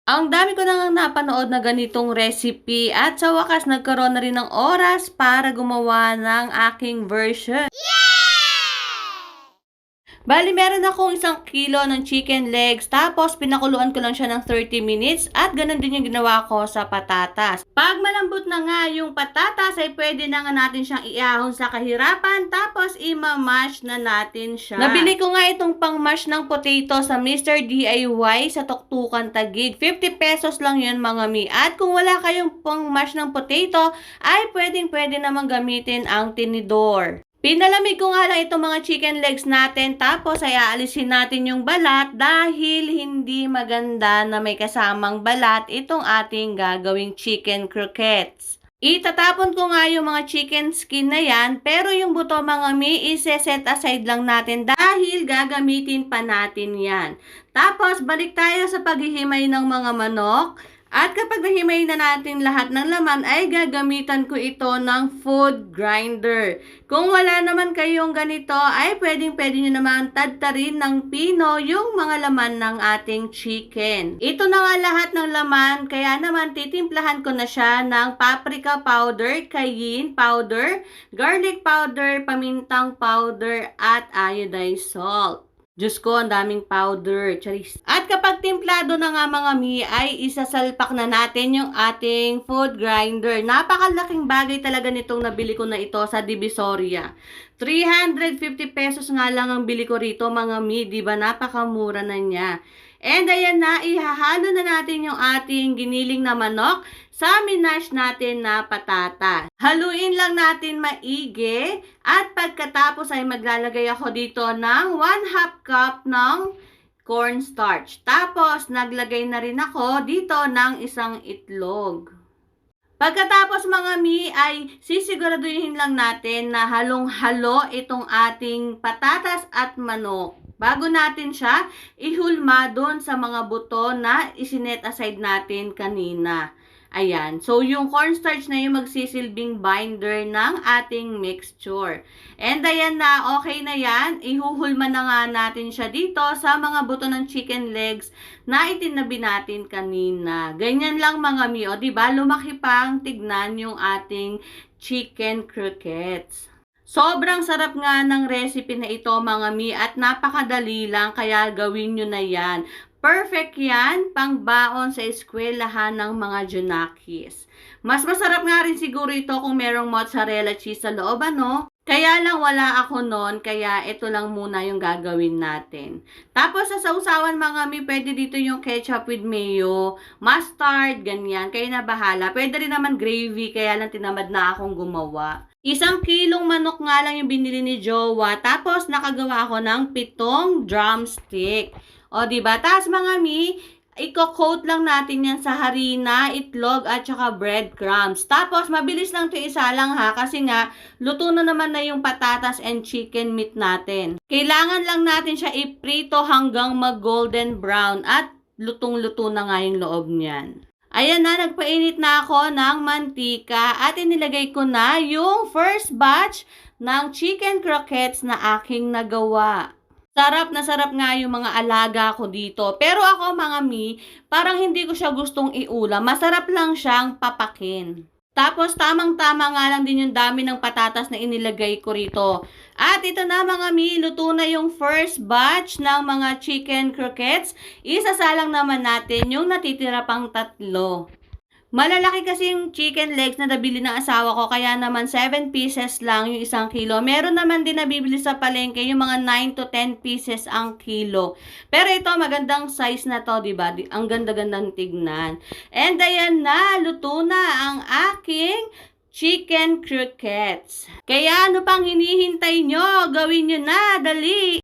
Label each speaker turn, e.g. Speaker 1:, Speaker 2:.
Speaker 1: Ang dami ko nang napanood na ganitong recipe at sa wakas nagkaroon na rin ng oras para gumawa ng aking version. Bali, meron akong 1 kilo ng chicken legs, tapos pinakuluan ko lang siya ng 30 minutes at ganun din yung ginawa ko sa patatas. Pag malambot na nga yung patatas, ay pwede na nga natin siyang iahon sa kahirapan, tapos imamash na natin siya. Nabili ko nga itong pang-mash ng potato sa Mr. DIY sa Tuktukan Taguig. 50 pesos lang yun mga mi. At kung wala kayong pang-mash ng potato, ay pwedeng-pwede naman gamitin ang tinidor. Pinalamig ko nga lang itong mga chicken legs natin, tapos ay aalisin natin yung balat dahil hindi maganda na may kasamang balat itong ating gagawing chicken croquettes. Itatapon ko nga yung mga chicken skin na yan, pero yung buto mga mi, ise-set aside lang natin dahil gagamitin pa natin yan. Tapos balik tayo sa paghihimay ng mga manok. At kapag nahimay na natin lahat ng laman, ay gagamitan ko ito ng food grinder. Kung wala naman kayong ganito, ay pwedeng-pwede nyo naman tadtarin ng pino yung mga laman ng ating chicken. Ito na nga lahat ng laman, kaya naman titimplahan ko na siya ng paprika powder, cayenne powder, garlic powder, pamintang powder, at iodized salt. Diyos ko, ang daming powder. Charis. At kapag timplado na nga mga mi, ay isasalpak na natin yung ating food grinder. Napakalaking bagay talaga nitong nabili ko na ito sa Divisoria. 350 pesos nga lang ang bili ko rito mga mi. Diba? Napakamura na niya. And ayan na, ihahalo na natin yung ating giniling na manok sa minash natin na patata. Haluin lang natin maigi at pagkatapos ay maglalagay ako dito ng 1/2 cup ng cornstarch. Tapos naglagay na rin ako dito ng isang itlog. Pagkatapos mga mi ay sisiguraduhin lang natin na halong-halo itong ating patatas at manok. Bago natin siya ihulma doon sa mga buto na isinet aside natin kanina. Ayan. So, yung cornstarch na yung magsisilbing binder ng ating mixture. And ayan na, okay na yan. Ihuhulma na nga natin siya dito sa mga buto ng chicken legs na itinabi natin kanina. Ganyan lang mga mi. O, diba? Lumaki pang tignan yung ating chicken croquettes. Sobrang sarap nga ng recipe na ito mga mi at napakadali lang kaya gawin nyo na yan. Perfect yan pang baon sa eskwelahan ng mga junakis. Mas masarap nga rin siguro ito kung merong mozzarella cheese sa loob ano. Kaya lang wala ako noon, kaya ito lang muna yung gagawin natin. Tapos sa sausawan mga mi, pwede dito yung ketchup with mayo, mustard, ganyan. Kayo na bahala. Pwede rin naman gravy, kaya lang tinamad na akong gumawa. 1 kilong manok nga lang yung binili ni Jowa. Tapos nakagawa ako ng 7 drumstick. O diba? Tapos mga mi, i-coat lang natin yan sa harina, itlog, at saka breadcrumbs. Tapos, mabilis lang ito isa lang ha, kasi nga, luto na naman na yung patatas and chicken meat natin. Kailangan lang natin siya iprito hanggang mag-golden brown at lutong-luto na nga yung loob niyan. Ayan na, nagpainit na ako ng mantika at inilagay ko na yung first batch ng chicken croquettes na aking nagawa. Sarap nga yung mga alaga ko dito. Pero ako mga mi, parang hindi ko siya gustong iulam. Masarap lang siyang papakin. Tapos tamang-tama nga lang din yung dami ng patatas na inilagay ko rito. At ito na mga mi, luto na yung first batch ng mga chicken croquettes. Isasalang naman natin yung natitira pang 3. Malalaki kasi yung chicken legs na nabili ng asawa ko, kaya naman 7 pieces lang yung 1 kilo. Meron naman din nabibili sa palengke yung mga 9 to 10 pieces ang kilo. Pero ito magandang size na to, diba? Ang ganda-gandang tignan. And ayan na, luto na ang aking chicken croquettes. Kaya ano pang hinihintay nyo? Gawin nyo na, dali!